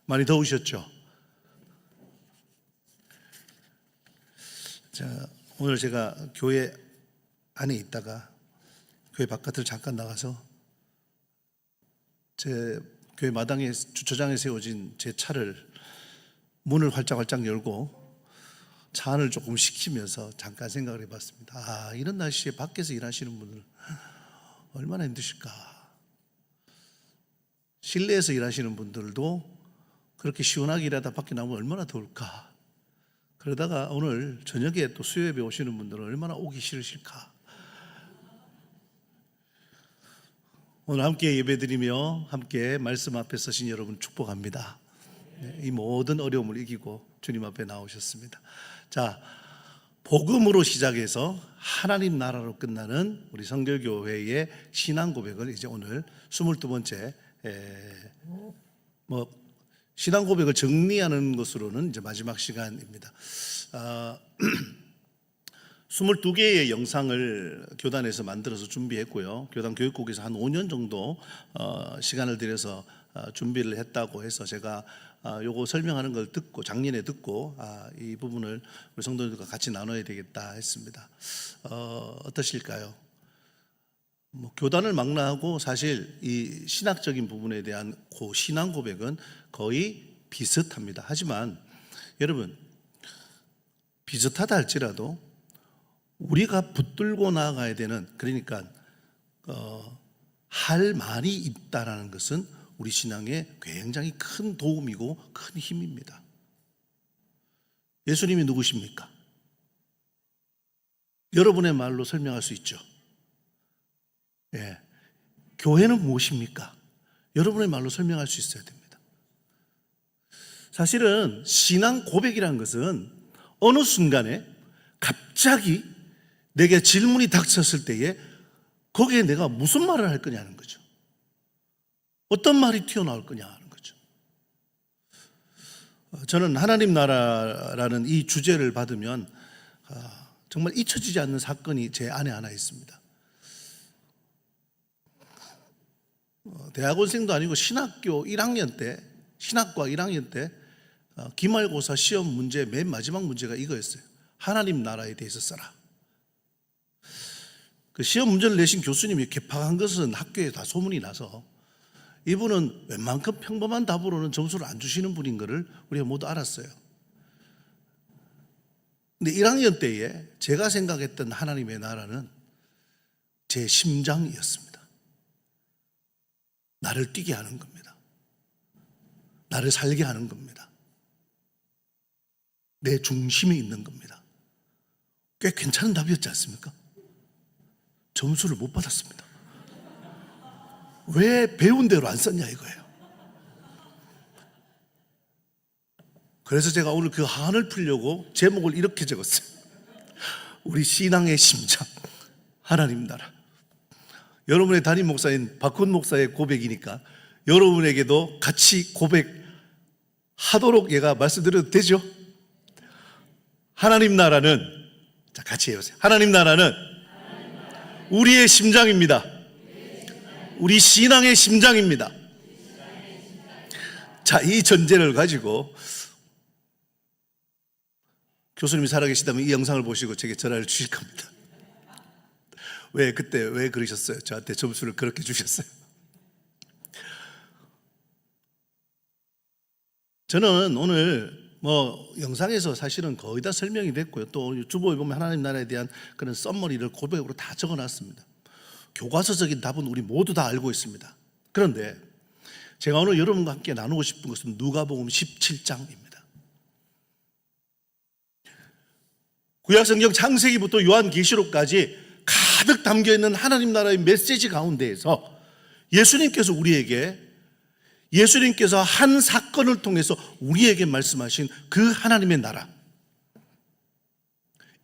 많이 더우셨죠? 자, 오늘 제가 교회 안에 있다가 교회 바깥을 잠깐 나가서 제 교회 마당에 주차장에 세워진 제 차를 문을 활짝활짝 열고 차 안을 조금 식히면서 잠깐 생각을 해봤습니다. 이런 날씨에 밖에서 일하시는 분들 얼마나 힘드실까. 실내에서 일하시는 분들도 그렇게 시원하게 일하다 밖에 나오면 얼마나 더울까. 그러다가 오늘 저녁에 또 수요예배 오시는 분들은 얼마나 오기 싫으실까. 오늘 함께 예배드리며 함께 말씀 앞에 서신 여러분 축복합니다. 이 모든 어려움을 이기고 주님 앞에 나오셨습니다. 자, 복음으로 시작해서 하나님 나라로 끝나는 우리 성결교회의 신앙 고백을 이제 오늘 22번째 신앙 고백을 정리하는 것으로는 이제 마지막 시간입니다. 22개의 영상을 교단에서 만들어서 준비했고요. 교단 교육국에서 한 5년 정도 시간을 들여서 준비를 했다고 해서 제가 요거 설명하는 걸 듣고 작년에 듣고 이 부분을 우리 성도들과 같이 나눠야 되겠다 했습니다. 어떠실까요? 교단을 망라하고 사실 이 신학적인 부분에 대한 신앙 고백은 거의 비슷합니다. 하지만 여러분, 비슷하다 할지라도 우리가 붙들고 나아가야 되는, 그러니까 할 말이 있다라는 것은 우리 신앙에 굉장히 큰 도움이고 큰 힘입니다. 예수님이 누구십니까? 여러분의 말로 설명할 수 있죠. 예. 교회는 무엇입니까? 여러분의 말로 설명할 수 있어야 됩니다. 사실은 신앙 고백이라는 것은 어느 순간에 갑자기 내게 질문이 닥쳤을 때에 거기에 내가 무슨 말을 할 거냐는 거죠. 어떤 말이 튀어나올 거냐 하는 거죠. 저는 하나님 나라라는 이 주제를 받으면 정말 잊혀지지 않는 사건이 제 안에 하나 있습니다. 대학원생도 아니고 신학교 1학년 때, 신학과 1학년 때 기말고사 시험 문제 맨 마지막 문제가 이거였어요. 하나님 나라에 대해서 써라. 그 시험 문제를 내신 교수님이 개파한 것은 학교에 다 소문이 나서 이분은 웬만큼 평범한 답으로는 점수를 안 주시는 분인 것을 우리가 모두 알았어요. 근데 1학년 때에 제가 생각했던 하나님의 나라는 제 심장이었습니다. 나를 뛰게 하는 겁니다. 나를 살게 하는 겁니다. 내 중심에 있는 겁니다. 꽤 괜찮은 답이었지 않습니까? 점수를 못 받았습니다. 왜 배운 대로 안 썼냐 이거예요. 그래서 제가 오늘 그 한을 풀려고 제목을 이렇게 적었어요. 우리 신앙의 심장, 하나님 나라. 여러분의 담임 목사인 박훈 목사의 고백이니까 여러분에게도 같이 고백하도록 얘가 말씀드려도 되죠? 하나님 나라는, 자 같이 해보세요. 하나님 나라는 우리의 심장입니다. 우리 신앙의 심장입니다. 자, 이 전제를 가지고 교수님이 살아계시다면 이 영상을 보시고 제게 전화를 주실 겁니다. 그때 왜 그러셨어요? 저한테 점수를 그렇게 주셨어요. 저는 오늘 영상에서 사실은 거의 다 설명이 됐고요. 또 유튜브에 보면 하나님 나라에 대한 그런 썸머리를 고백으로 다 적어놨습니다. 교과서적인 답은 우리 모두 다 알고 있습니다. 그런데 제가 오늘 여러분과 함께 나누고 싶은 것은 누가복음 17장입니다. 구약성경 창세기부터 요한계시록까지 가득 담겨있는 하나님 나라의 메시지 가운데에서 예수님께서 한 사건을 통해서 우리에게 말씀하신 그 하나님의 나라,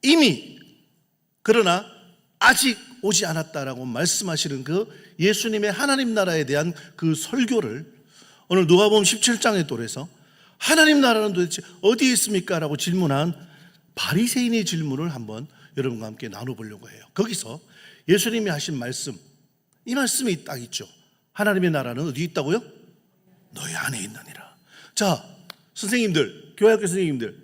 이미 그러나 아직 오지 않았다라고 말씀하시는 그 예수님의 하나님 나라에 대한 그 설교를 오늘 누가복음 17장에 돌해서 하나님 나라는 도대체 어디에 있습니까? 라고 질문한 바리새인의 질문을 한번 여러분과 함께 나눠보려고 해요. 거기서 예수님이 하신 말씀, 이 말씀이 딱 있죠. 하나님의 나라는 어디 있다고요? 너희 안에 있느니라. 자, 선생님들, 교회학교 선생님들,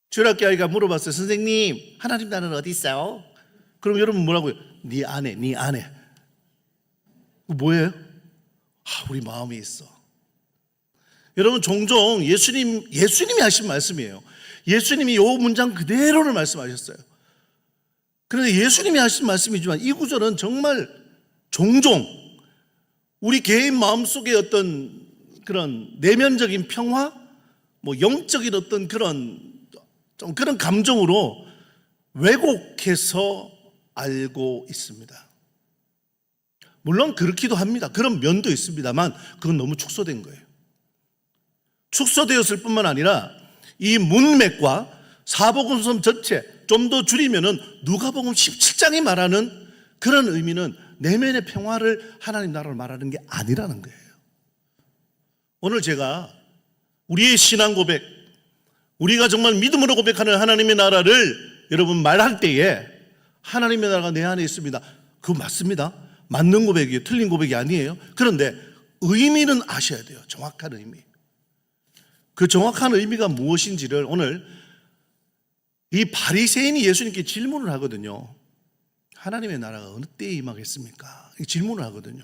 주일학교 아이가 물어봤어요. 선생님, 하나님 나라는 어디 있어요? 그럼 여러분 뭐라고요? 네 안에, 네 안에. 뭐예요? 우리 마음에 있어. 여러분, 종종 예수님이 하신 말씀이에요. 예수님이 요 문장 그대로를 말씀하셨어요. 그런데 예수님이 하신 말씀이지만 이 구절은 정말 종종 우리 개인 마음속에 어떤 그런 내면적인 평화, 영적인 어떤 그런 감정으로 왜곡해서 알고 있습니다. 물론 그렇기도 합니다. 그런 면도 있습니다만 그건 너무 축소된 거예요. 축소되었을 뿐만 아니라 이 문맥과 사복음서 전체 좀 더 줄이면은 누가복음 17장이 말하는 그런 의미는 내면의 평화를 하나님 나라를 말하는 게 아니라는 거예요. 오늘 제가 우리의 신앙 고백, 우리가 정말 믿음으로 고백하는 하나님의 나라를 여러분 말할 때에 하나님의 나라가 내 안에 있습니다. 그거 맞습니다. 맞는 고백이에요. 틀린 고백이 아니에요. 그런데 의미는 아셔야 돼요. 정확한 의미. 그 정확한 의미가 무엇인지를 오늘 이 바리새인이 예수님께 질문을 하거든요. 하나님의 나라가 어느 때에 임하겠습니까? 질문을 하거든요.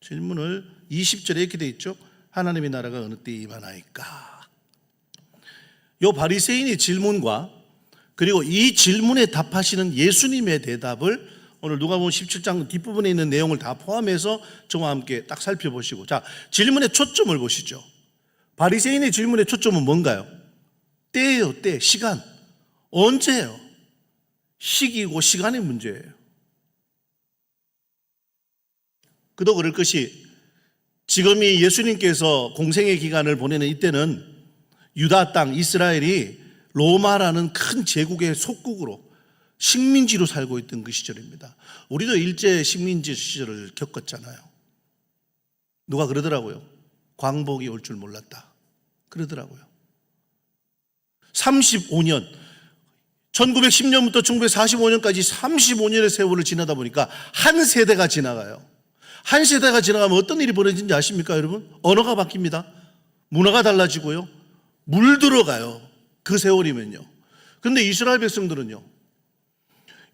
질문을 20절에 이렇게 돼 있죠. 하나님의 나라가 어느 때에 임하나이까? 이 바리새인의 질문과 그리고 이 질문에 답하시는 예수님의 대답을 오늘 누가복음 17장 뒷부분에 있는 내용을 다 포함해서 저와 함께 딱 살펴보시고, 자, 질문의 초점을 보시죠. 바리새인의 질문의 초점은 뭔가요? 때예요, 때, 시간. 언제예요? 시기고 시간의 문제예요. 그도 그럴 것이 지금이 예수님께서 공생의 기간을 보내는 이때는 유다 땅 이스라엘이 로마라는 큰 제국의 속국으로 식민지로 살고 있던 그 시절입니다. 우리도 일제 식민지 시절을 겪었잖아요. 누가 그러더라고요. 광복이 올 줄 몰랐다. 그러더라고요. 35년, 1910년부터 1945년까지 35년의 세월을 지나다 보니까 한 세대가 지나가요. 한 세대가 지나가면 어떤 일이 벌어지는지 아십니까, 여러분? 언어가 바뀝니다. 문화가 달라지고요. 물들어가요. 그 세월이면요. 그런데 이스라엘 백성들은요,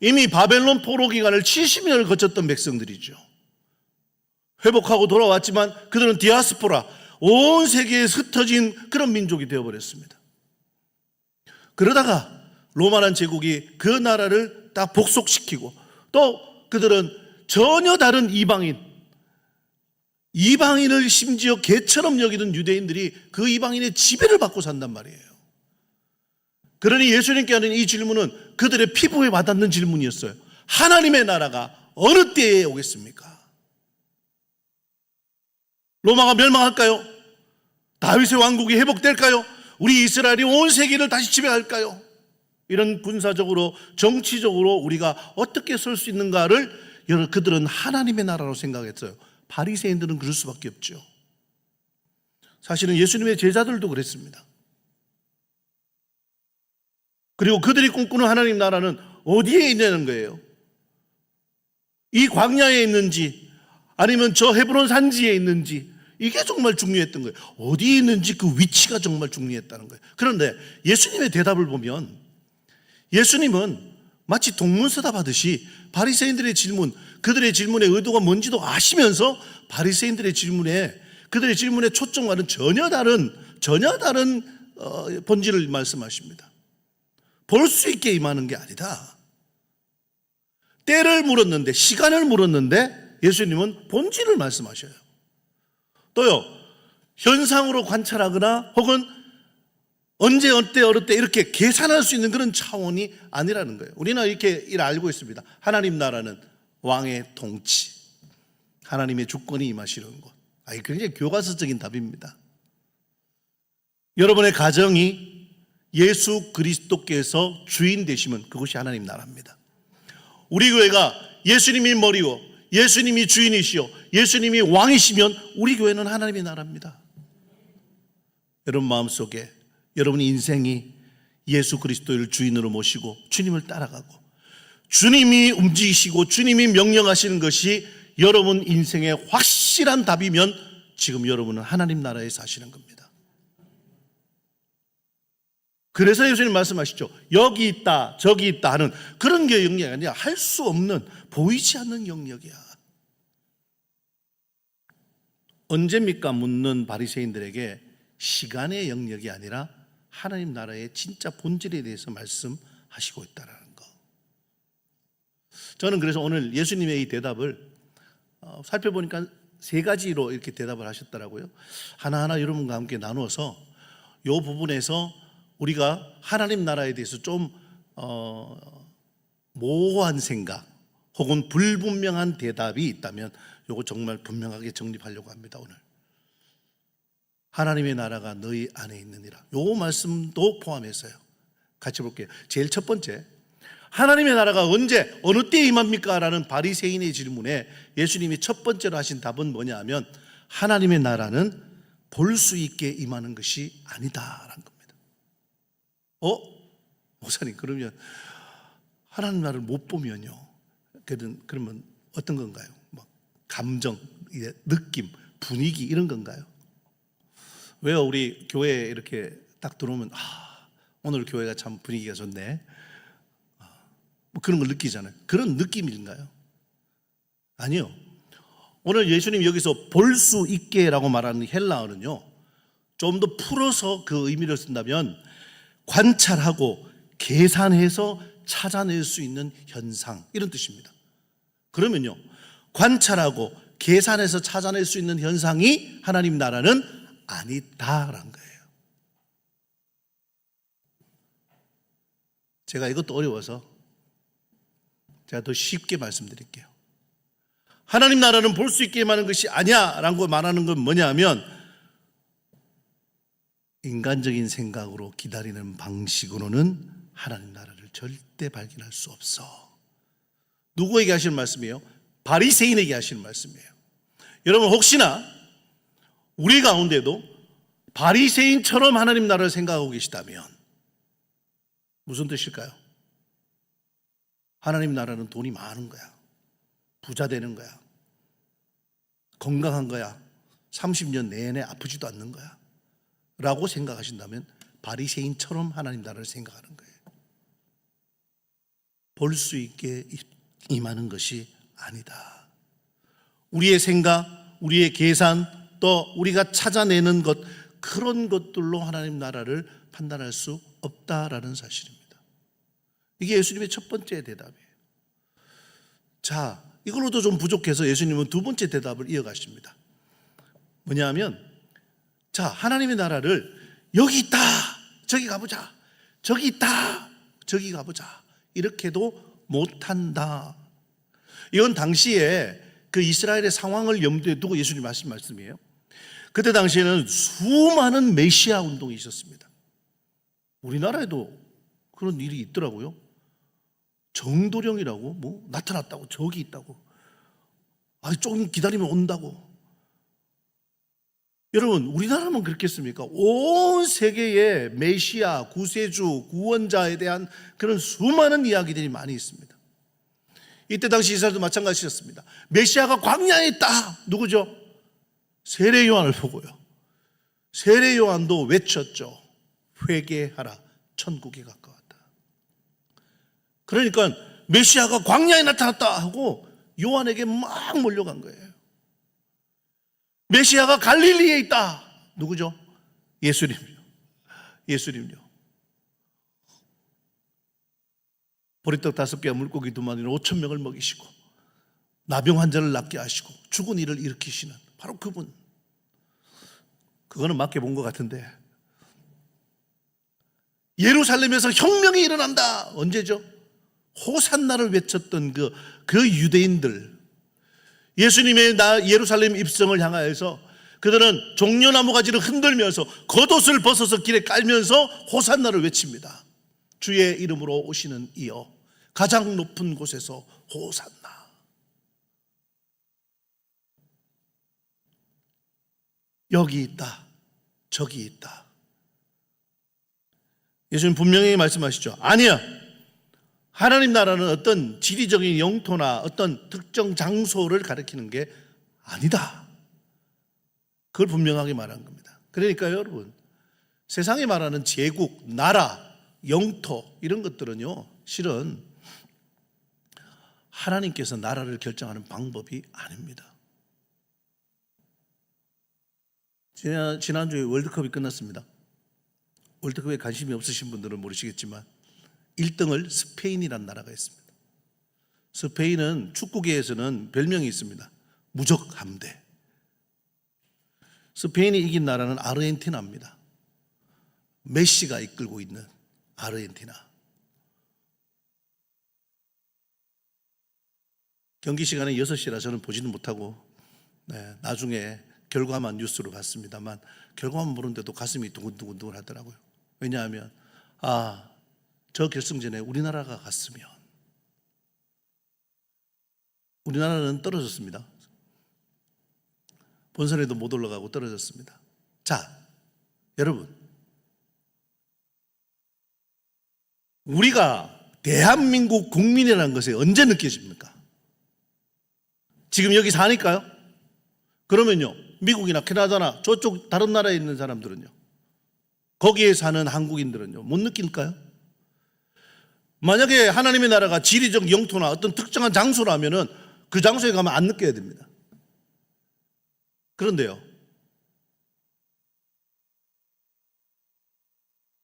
이미 바벨론 포로 기간을 70년을 거쳤던 백성들이죠. 회복하고 돌아왔지만 그들은 디아스포라, 온 세계에 흩어진 그런 민족이 되어버렸습니다. 그러다가 로마란 제국이 그 나라를 딱 복속시키고, 또 그들은 전혀 다른 이방인을 심지어 개처럼 여기던 유대인들이 그 이방인의 지배를 받고 산단 말이에요. 그러니 예수님께 하는 이 질문은 그들의 피부에 와닿는 질문이었어요. 하나님의 나라가 어느 때에 오겠습니까? 로마가 멸망할까요? 다윗의 왕국이 회복될까요? 우리 이스라엘이 온 세계를 다시 지배할까요? 이런 군사적으로 정치적으로 우리가 어떻게 설 수 있는가를 그들은 하나님의 나라로 생각했어요. 바리새인들은 그럴 수밖에 없죠. 사실은 예수님의 제자들도 그랬습니다. 그리고 그들이 꿈꾸는 하나님 나라는 어디에 있냐는 거예요. 이 광야에 있는지 아니면 저 헤브론 산지에 있는지, 이게 정말 중요했던 거예요. 어디에 있는지 그 위치가 정말 중요했다는 거예요. 그런데 예수님의 대답을 보면 예수님은 마치 동문서답 하듯이 바리새인들의 질문, 그들의 질문의 의도가 뭔지도 아시면서 바리새인들의 질문에, 그들의 질문의 초점과는 전혀 다른 본질을 말씀하십니다. 볼 수 있게 임하는 게 아니다. 때를 물었는데, 시간을 물었는데 예수님은 본질을 말씀하셔요. 또요, 현상으로 관찰하거나 혹은 언제 어때 어느 때 이렇게 계산할 수 있는 그런 차원이 아니라는 거예요. 우리는 이렇게 알고 있습니다. 하나님 나라는 왕의 통치, 하나님의 주권이 임하시는 것. 이게 굉장히 교과서적인 답입니다. 여러분의 가정이 예수 그리스도께서 주인 되시면 그것이 하나님 나라입니다. 우리 교회가 예수님이 머리요, 예수님이 주인이시요, 예수님이 왕이시면 우리 교회는 하나님의 나라입니다. 여러분 마음속에 여러분의 인생이 예수 그리스도를 주인으로 모시고 주님을 따라가고 주님이 움직이시고 주님이 명령하시는 것이 여러분 인생의 확실한 답이면 지금 여러분은 하나님 나라에 사시는 겁니다. 그래서 예수님 말씀하시죠. 여기 있다 저기 있다 하는 그런 게 영역이 아니라 할 수 없는 보이지 않는 영역이야. 언제입니까? 묻는 바리새인들에게 시간의 영역이 아니라 하나님 나라의 진짜 본질에 대해서 말씀하시고 있다는 거. 저는 그래서 오늘 예수님의 이 대답을 살펴보니까 세 가지로 이렇게 대답을 하셨더라고요. 하나하나 여러분과 함께 나누어서 이 부분에서 우리가 하나님 나라에 대해서 좀 모호한 생각 혹은 불분명한 대답이 있다면 이거 정말 분명하게 정립하려고 합니다. 오늘 하나님의 나라가 너희 안에 있느니라, 이 말씀도 포함해서요. 같이 볼게요. 제일 첫 번째, 하나님의 나라가 언제 어느 때에 임합니까? 라는 바리새인의 질문에 예수님이 첫 번째로 하신 답은 뭐냐 하면 하나님의 나라는 볼 수 있게 임하는 것이 아니다라는 겁니다. 목사님, 그러면 하나님 나라를 못 보면요, 그러면 어떤 건가요? 뭐 감정, 느낌, 분위기 이런 건가요? 왜요? 우리 교회에 이렇게 딱 들어오면 오늘 교회가 참 분위기가 좋네, 뭐 그런 걸 느끼잖아요. 그런 느낌인가요? 아니요. 오늘 예수님 여기서 볼 수 있게라고 말하는 헬라어는요, 좀 더 풀어서 그 의미를 쓴다면 관찰하고 계산해서 찾아낼 수 있는 현상, 이런 뜻입니다. 그러면요, 관찰하고 계산해서 찾아낼 수 있는 현상이 하나님 나라는 아니다라는 거예요. 제가 이것도 어려워서 제가 더 쉽게 말씀드릴게요. 하나님 나라는 볼 수 있게 임하는 것이 아니야라고 말하는 건 뭐냐 하면 인간적인 생각으로 기다리는 방식으로는 하나님 나라를 절대 발견할 수 없어. 누구에게 하시는 말씀이에요? 바리새인에게 하시는 말씀이에요. 여러분, 혹시나 우리 가운데도 바리새인처럼 하나님 나라를 생각하고 계시다면 무슨 뜻일까요? 하나님 나라는 돈이 많은 거야, 부자 되는 거야, 건강한 거야, 30년 내내 아프지도 않는 거야 라고 생각하신다면 바리새인처럼 하나님 나라를 생각하는 거예요. 볼 수 있게 임하는 것이 아니다. 우리의 생각, 우리의 계산, 또 우리가 찾아내는 것, 그런 것들로 하나님 나라를 판단할 수 없다라는 사실입니다. 이게 예수님의 첫 번째 대답이에요. 자, 이걸로도 좀 부족해서 예수님은 두 번째 대답을 이어가십니다. 뭐냐면, 자, 하나님의 나라를 여기 있다, 저기 가보자, 저기 있다, 저기 가보자, 이렇게도 못한다. 이건 당시에 그 이스라엘의 상황을 염두에 두고 예수님이 하신 말씀이에요. 그때 당시에는 수많은 메시아 운동이 있었습니다. 우리나라에도 그런 일이 있더라고요. 정도령이라고 뭐 나타났다고, 저기 있다고, 조금 기다리면 온다고. 여러분, 우리나라만 그렇겠습니까? 온 세계에 메시아, 구세주, 구원자에 대한 그런 수많은 이야기들이 많이 있습니다. 이때 당시 이스라엘도 마찬가지였습니다. 메시아가 광야에 있다. 누구죠? 세례 요한을 보고요. 세례 요한도 외쳤죠. 회개하라, 천국이 가까웠다. 그러니까 메시아가 광야에 나타났다 하고 요한에게 막 몰려간 거예요. 메시아가 갈릴리에 있다. 누구죠? 예수님요. 예수님요. 보리떡 5개와 물고기 2마리로 5,000명을 먹이시고 나병 환자를 낫게 하시고 죽은 이를 일으키시는 바로 그분. 그거는 맞게 본 것 같은데, 예루살렘에서 혁명이 일어난다. 언제죠? 호산나를 외쳤던 그 유대인들, 예수님의 예루살렘 입성을 향하여서 그들은 종려나무 가지를 흔들면서 겉옷을 벗어서 길에 깔면서 호산나를 외칩니다. 주의 이름으로 오시는 이여, 가장 높은 곳에서 호산나. 여기 있다, 저기 있다. 예수님 분명히 말씀하시죠. 아니야, 하나님 나라는 어떤 지리적인 영토나 어떤 특정 장소를 가리키는 게 아니다. 그걸 분명하게 말한 겁니다. 그러니까 여러분, 세상에 말하는 제국, 나라, 영토 이런 것들은요, 실은 하나님께서 나라를 결정하는 방법이 아닙니다. 지난주에 월드컵이 끝났습니다. 월드컵에 관심이 없으신 분들은 모르시겠지만 1등을 스페인이라는 나라가 있습니다. 스페인은 축구계에서는 별명이 있습니다. 무적 함대. 스페인이 이긴 나라는 아르헨티나입니다. 메시가 이끌고 있는 아르헨티나. 경기 시간에 6시라 저는 보지는 못하고 나중에 결과만 뉴스로 봤습니다만 결과만 보는데도 가슴이 두근두근 하더라고요. 왜냐하면 저 결승전에 우리나라가 갔으면, 우리나라는 떨어졌습니다. 본선에도 못 올라가고 떨어졌습니다. 자, 여러분, 우리가 대한민국 국민이라는 것이 언제 느껴집니까? 지금 여기 사니까요? 그러면요, 미국이나 캐나다나 저쪽 다른 나라에 있는 사람들은요, 거기에 사는 한국인들은요, 못 느낄까요? 만약에 하나님의 나라가 지리적 영토나 어떤 특정한 장소라면은 그 장소에 가면 안 느껴야 됩니다. 그런데요,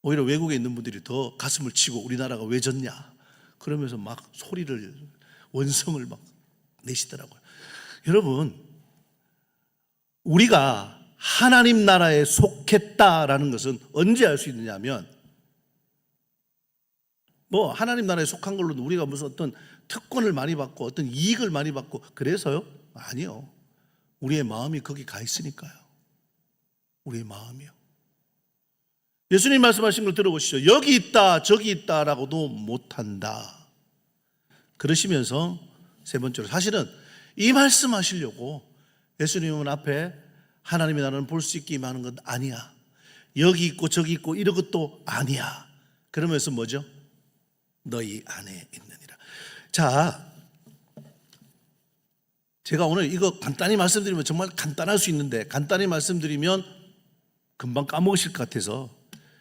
오히려 외국에 있는 분들이 더 가슴을 치고 우리나라가 왜 졌냐 그러면서 막 소리를, 원성을 막 내시더라고요. 여러분, 우리가 하나님 나라에 속했다라는 것은 언제 알 수 있느냐면, 뭐 하나님 나라에 속한 걸로는 우리가 무슨 어떤 특권을 많이 받고 어떤 이익을 많이 받고 그래서요? 아니요. 우리의 마음이 거기 가 있으니까요. 우리의 마음이요. 예수님 말씀하신 걸 들어보시죠. 여기 있다 저기 있다라고도 못한다. 그러시면서 세 번째로, 사실은 이 말씀하시려고 예수님은 앞에 하나님의 나라는 볼 수 있게 임하는 건 아니야, 여기 있고 저기 있고 이런 것도 아니야. 그러면서 뭐죠? 너희 안에 있느니라. 자, 제가 오늘 이거 간단히 말씀드리면 정말 간단할 수 있는데, 간단히 말씀드리면 금방 까먹으실 것 같아서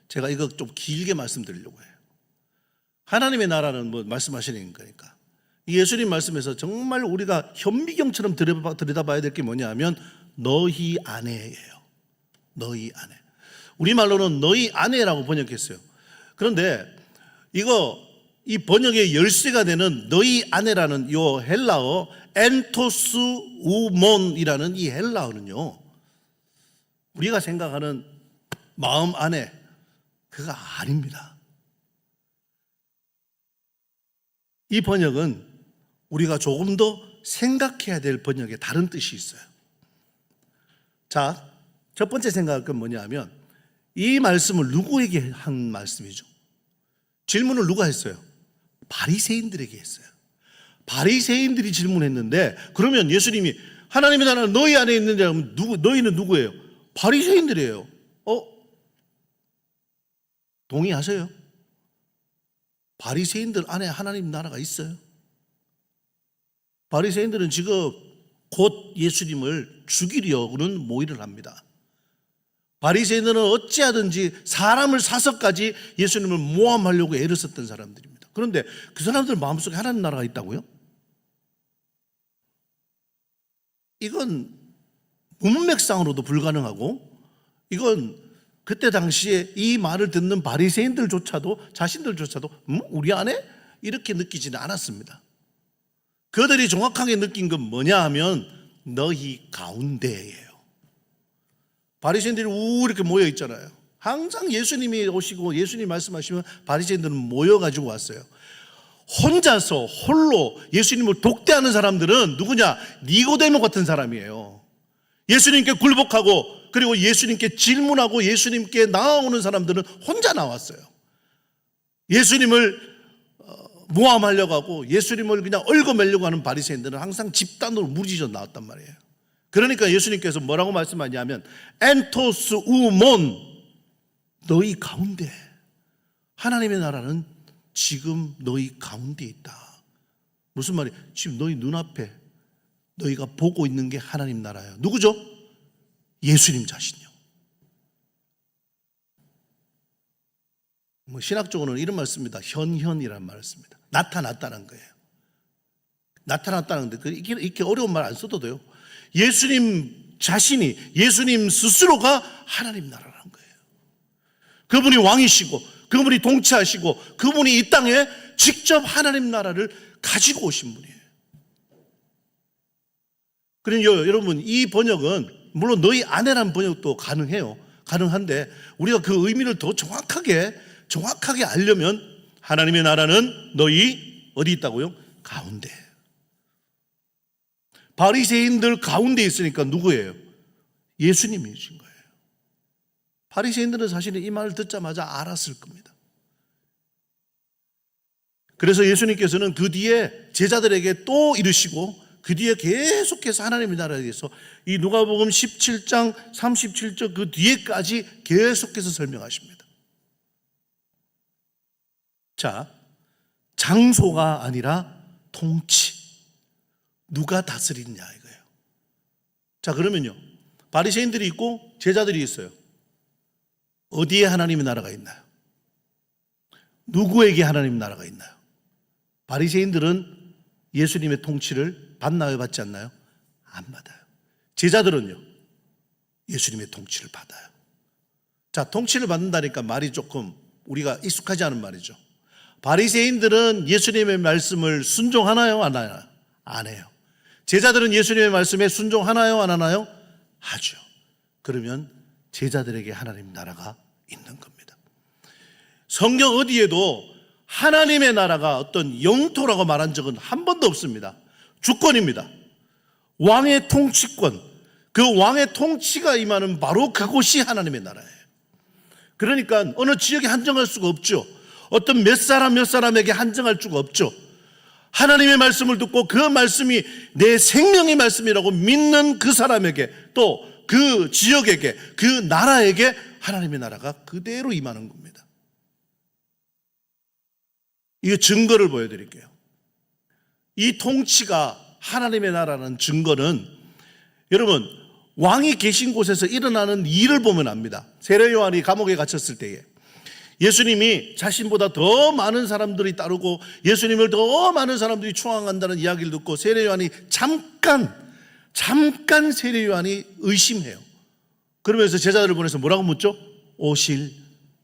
제가 이거 좀 길게 말씀드리려고 해요. 하나님의 나라는 뭐 말씀하시는 거니까, 예수님 말씀에서 정말 우리가 현미경처럼 들여다봐야 될 게 뭐냐 하면 너희 안에예요. 너희 안에. 우리말로는 너희 안에라고 번역했어요. 그런데 이 번역의 열쇠가 되는 너희 안에라는 이 헬라어 엔토스 우몬이라는 이 헬라어는요, 우리가 생각하는 마음 안에 그거 아닙니다. 이 번역은 우리가 조금 더 생각해야 될 번역에 다른 뜻이 있어요. 자, 첫 번째 생각은 뭐냐 하면 이 말씀을 누구에게 한 말씀이죠? 질문을 누가 했어요? 바리새인들에게 했어요. 바리새인들이 질문했는데, 그러면 예수님이 하나님의 나라는 너희 안에 있는데 하면 너희는 누구예요? 바리새인들이에요. 동의하세요? 바리새인들 안에 하나님 나라가 있어요? 바리새인들은 지금 곧 예수님을 죽이려고는 모의를 합니다. 바리새인들은 어찌하든지 사람을 사서까지 예수님을 모함하려고 애를 썼던 사람들입니다. 그런데 그 사람들 마음속에 하나님 나라가 있다고요? 이건 문맥상으로도 불가능하고, 이건 그때 당시에 이 말을 듣는 바리새인들조차도 자신들조차도 우리 안에? 이렇게 느끼지는 않았습니다. 그들이 정확하게 느낀 건 뭐냐 하면 너희 가운데예요. 바리새인들이 이렇게 모여 있잖아요. 항상 예수님이 오시고 예수님 말씀하시면 바리새인들은 모여가지고 왔어요. 혼자서 홀로 예수님을 독대하는 사람들은 누구냐? 니고데모 같은 사람이에요. 예수님께 굴복하고 그리고 예수님께 질문하고 예수님께 나아오는 사람들은 혼자 나왔어요. 예수님을 모함하려고 하고 예수님을 그냥 얽어매려고 하는 바리새인들은 항상 집단으로 무리져 나왔단 말이에요. 그러니까 예수님께서 뭐라고 말씀하냐면 엔토스 우몬, 너희 가운데, 하나님의 나라는 지금 너희 가운데 있다. 무슨 말이에요? 지금 너희 눈앞에 너희가 보고 있는 게 하나님 나라예요. 누구죠? 예수님 자신이요. 신학적으로는 이런 말 씁니다. 현현이라는 말을 씁니다. 나타났다는 거예요. 나타났다는데 이렇게 어려운 말 안 써도 돼요. 예수님 자신이, 예수님 스스로가 하나님 나라라는 거예요. 그분이 왕이시고, 그분이 통치하시고, 그분이 이 땅에 직접 하나님 나라를 가지고 오신 분이에요. 그러니까 여러분, 이 번역은 물론 너희 아내라는 번역도 가능해요. 가능한데 우리가 그 의미를 더 정확하게 알려면 하나님의 나라는 너희 어디 있다고요? 가운데. 바리새인들 가운데 있으니까 누구예요? 예수님이신 거예요. 바리새인들은 사실은 이 말을 듣자마자 알았을 겁니다. 그래서 예수님께서는 그 뒤에 제자들에게 또 이르시고 그 뒤에 계속해서 하나님의 나라에 대해서 이 누가복음 17장 37절 그 뒤에까지 계속해서 설명하십니다. 자, 장소가 아니라 통치. 누가 다스리냐 이거예요. 자, 그러면요, 바리새인들이 있고 제자들이 있어요. 어디에 하나님의 나라가 있나요? 누구에게 하나님의 나라가 있나요? 바리새인들은 예수님의 통치를 받나요? 받지 않나요? 안 받아요. 제자들은요, 예수님의 통치를 받아요. 자, 통치를 받는다니까 말이 조금 우리가 익숙하지 않은 말이죠. 바리새인들은 예수님의 말씀을 순종하나요? 안 하나요? 안 해요. 제자들은 예수님의 말씀에 순종하나요? 안 하나요? 하죠. 그러면 제자들에게 하나님 나라가 있는 겁니다. 성경 어디에도 하나님의 나라가 어떤 영토라고 말한 적은 한 번도 없습니다. 주권입니다. 왕의 통치권, 그 왕의 통치가 임하는 바로 그곳이 하나님의 나라예요. 그러니까 어느 지역에 한정할 수가 없죠. 어떤 몇 사람에게 한정할 수가 없죠. 하나님의 말씀을 듣고 그 말씀이 내 생명의 말씀이라고 믿는 그 사람에게, 또 그 지역에게, 그 나라에게 하나님의 나라가 그대로 임하는 겁니다. 이 증거를 보여드릴게요. 이 통치가 하나님의 나라라는 증거는 여러분, 왕이 계신 곳에서 일어나는 일을 보면 압니다. 세례 요한이 감옥에 갇혔을 때에 예수님이 자신보다 더 많은 사람들이 따르고 예수님을 더 많은 사람들이 추앙한다는 이야기를 듣고 세례 요한이 잠깐 세례 요한이 의심해요. 그러면서 제자들을 보내서 뭐라고 묻죠? 오실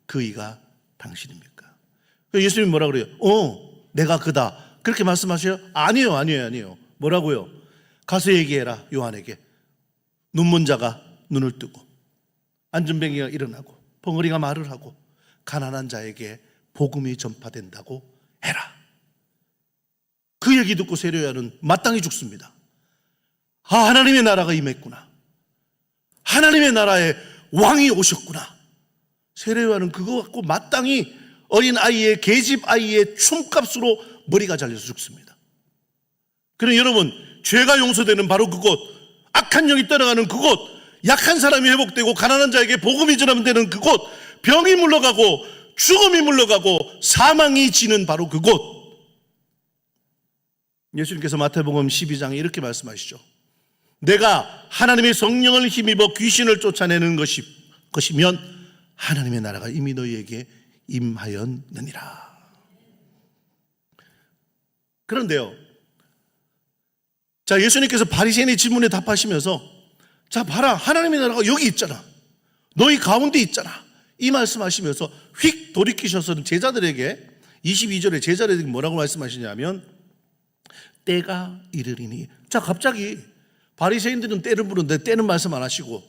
그이가 당신입니까? 예수님이 뭐라 그래요? 내가 그다. 그렇게 말씀하셔요? 아니에요. 뭐라고요? 가서 얘기해라, 요한에게. 눈먼 자가 눈을 뜨고 안전뱅이가 일어나고 벙어리가 말을 하고 가난한 자에게 복음이 전파된다고 해라. 그 얘기 듣고 세례 요한은 마땅히 죽습니다. 하나님의 나라가 임했구나. 하나님의 나라에 왕이 오셨구나. 세례 요한은 그거 갖고 마땅히 어린 아이의, 계집 아이의 춤값으로 머리가 잘려서 죽습니다. 그럼 여러분, 죄가 용서되는 바로 그곳, 악한 영이 떠나가는 그곳, 약한 사람이 회복되고 가난한 자에게 복음이 전하되는 그곳, 병이 물러가고 죽음이 물러가고 사망이 지는 바로 그곳. 예수님께서 마태복음 12장에 이렇게 말씀하시죠. 내가 하나님의 성령을 힘입어 귀신을 쫓아내는 것이면 하나님의 나라가 이미 너희에게 임하였느니라. 그런데요, 자, 예수님께서 바리새인의 질문에 답하시면서 자, 봐라, 하나님의 나라가 여기 있잖아, 너희 가운데 있잖아, 이 말씀하시면서 휙 돌이키셔서 제자들에게 22절에 제자들에게 뭐라고 말씀하시냐면 때가 이르리니. 자, 갑자기 바리새인들은 때를 부르는데 때는 말씀 안 하시고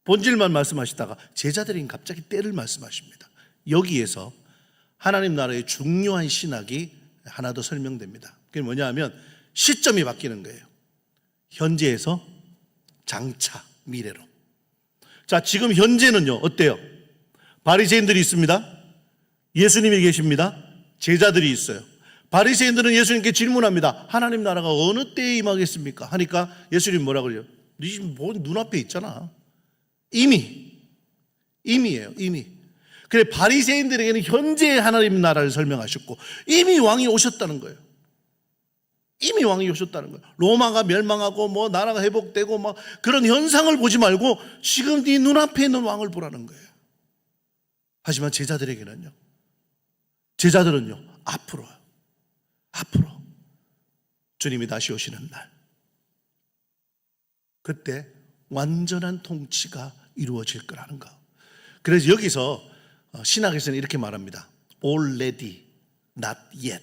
본질만 말씀하시다가 제자들에게 갑자기 때를 말씀하십니다. 여기에서 하나님 나라의 중요한 신학이 하나 더 설명됩니다. 그게 뭐냐 하면 시점이 바뀌는 거예요. 현재에서 장차, 미래로. 자, 지금 현재는요, 어때요? 바리새인들이 있습니다. 예수님이 계십니다. 제자들이 있어요. 바리새인들은 예수님께 질문합니다. 하나님 나라가 어느 때에 임하겠습니까? 하니까 예수님 뭐라 그래요? 네 지금 눈앞에 있잖아. 이미예요. 그래, 바리새인들에게는 현재의 하나님 나라를 설명하셨고 이미 왕이 오셨다는 거예요. 이미 왕이 오셨다는 거예요. 로마가 멸망하고 뭐 나라가 회복되고 막 그런 현상을 보지 말고 지금 네 눈앞에 있는 왕을 보라는 거예요. 하지만 제자들은요 앞으로 주님이 다시 오시는 날, 그때 완전한 통치가 이루어질 거라는 거. 그래서 여기서 신학에서는 이렇게 말합니다. Already, not yet.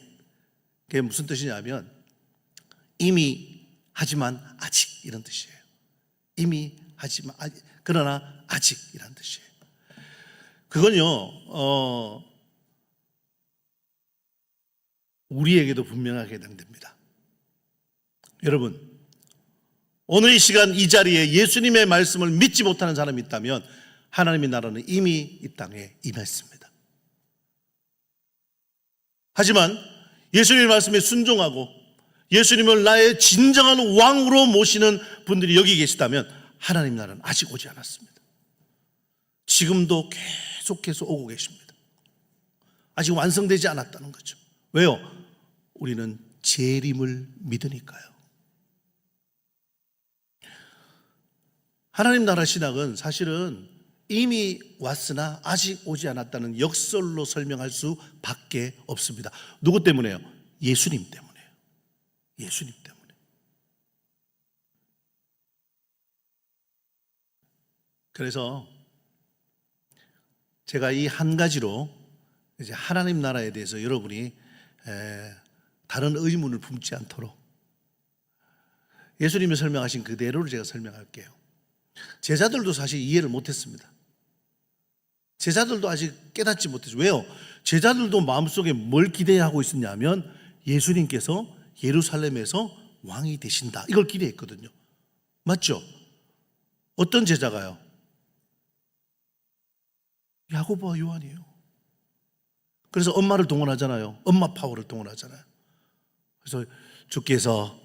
그게 무슨 뜻이냐면 이미 하지만 아직, 이런 뜻이에요. 이미 하지만 그러나 아직, 이런 뜻이에요. 그건요 우리에게도 분명하게 해당됩니다. 여러분, 오늘 이 시간 이 자리에 예수님의 말씀을 믿지 못하는 사람이 있다면 하나님의 나라는 이미 이 땅에 임했습니다. 하지만 예수님의 말씀에 순종하고 예수님을 나의 진정한 왕으로 모시는 분들이 여기 계시다면 하나님 나라는 아직 오지 않았습니다. 지금도 계속해서 오고 계십니다. 아직 완성되지 않았다는 거죠. 왜요? 우리는 재림을 믿으니까요. 하나님 나라 신학은 사실은 이미 왔으나 아직 오지 않았다는 역설로 설명할 수밖에 없습니다. 누구 때문에요? 예수님 때문에요. 예수님 때문에. 그래서 제가 이 한 가지로 이제 하나님 나라에 대해서 여러분이 다른 의문을 품지 않도록 예수님이 설명하신 그대로를 제가 설명할게요. 제자들도 사실 이해를 못했습니다. 제자들도 아직 깨닫지 못했죠. 왜요? 제자들도 마음속에 뭘 기대하고 있었냐면 예수님께서 예루살렘에서 왕이 되신다, 이걸 기대했거든요. 맞죠? 어떤 제자가요? 야고보와 요한이에요. 그래서 엄마를 동원하잖아요. 엄마 파워를 동원하잖아요. 그래서 주께서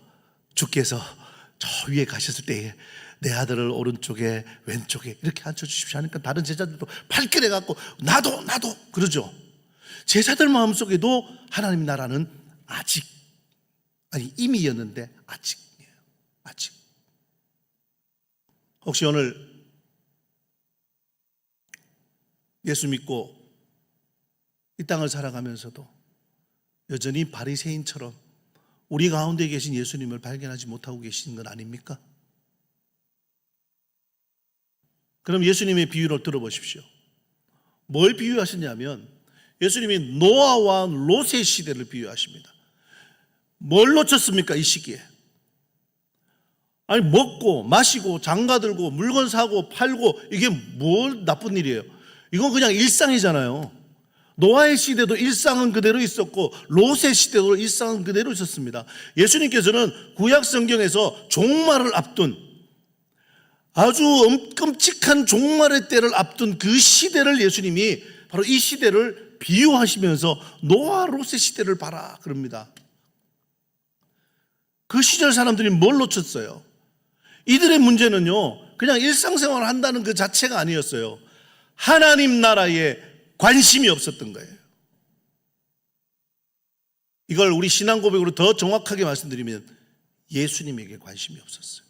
저 위에 가셨을 때에 내 아들을 오른쪽에 왼쪽에 이렇게 앉혀주십시오 하니까 다른 제자들도 발길해 갖고 나도 그러죠. 제자들 마음속에도 하나님 나라는 아직, 아니 이미였는데 아직이에요. 아직. 혹시 오늘 예수 믿고 이 땅을 살아가면서도 여전히 바리새인처럼 우리 가운데 계신 예수님을 발견하지 못하고 계시는 건 아닙니까? 그럼 예수님의 비유를 들어보십시오. 뭘 비유하셨냐면 예수님이 노아와 롯의 시대를 비유하십니다. 뭘 놓쳤습니까? 이 시기에. 아니 먹고 마시고 장가들고 물건 사고 팔고 이게 뭘 나쁜 일이에요? 이건 그냥 일상이잖아요. 노아의 시대도 일상은 그대로 있었고 롯의 시대도 일상은 그대로 있었습니다. 예수님께서는 구약 성경에서 종말을 앞둔 아주 끔찍한 종말의 때를 앞둔 그 시대를 예수님이 바로 이 시대를 비유하시면서 노아 롯의 시대를 봐라 그럽니다. 그 시절 사람들이 뭘 놓쳤어요? 이들의 문제는요 그냥 일상생활을 한다는 그 자체가 아니었어요. 하나님 나라에 관심이 없었던 거예요. 이걸 우리 신앙 고백으로 더 정확하게 말씀드리면 예수님에게 관심이 없었어요.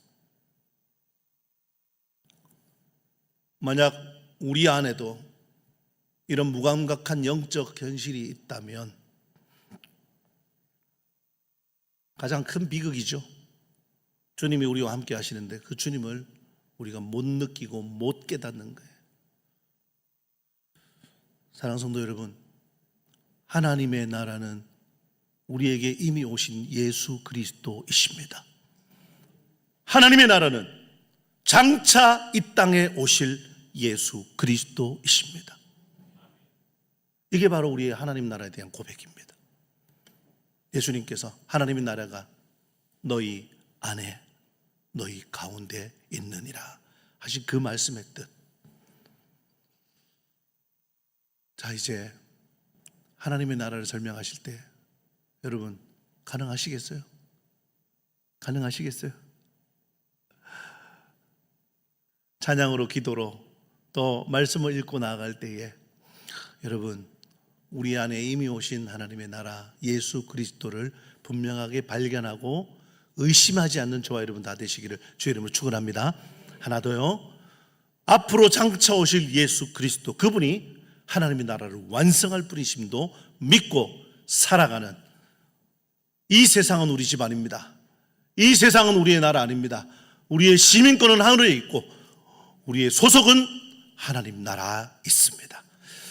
만약 우리 안에도 이런 무감각한 영적 현실이 있다면 가장 큰 비극이죠. 주님이 우리와 함께 하시는데 그 주님을 우리가 못 느끼고 못 깨닫는 거예요. 사랑하는 성도 여러분, 하나님의 나라는 우리에게 이미 오신 예수 그리스도이십니다. 하나님의 나라는 장차 이 땅에 오실 예수 그리스도이십니다. 이게 바로 우리의 하나님 나라에 대한 고백입니다. 예수님께서 하나님의 나라가 너희 안에 너희 가운데 있느니라 하신 그 말씀의 뜻. 자, 이제 하나님의 나라를 설명하실 때 여러분 가능하시겠어요? 가능하시겠어요? 찬양으로 기도로 또 말씀을 읽고 나아갈 때에 여러분 우리 안에 이미 오신 하나님의 나라 예수 그리스도를 분명하게 발견하고 의심하지 않는 저와 여러분 다 되시기를 주의 이름으로 축원합니다. 하나 더요. 앞으로 장차 오실 예수 그리스도, 그분이 하나님의 나라를 완성할 분이심도 믿고 살아가는, 이 세상은 우리 집 아닙니다. 이 세상은 우리의 나라 아닙니다. 우리의 시민권은 하늘에 있고 우리의 소속은 하나님 나라에 있습니다.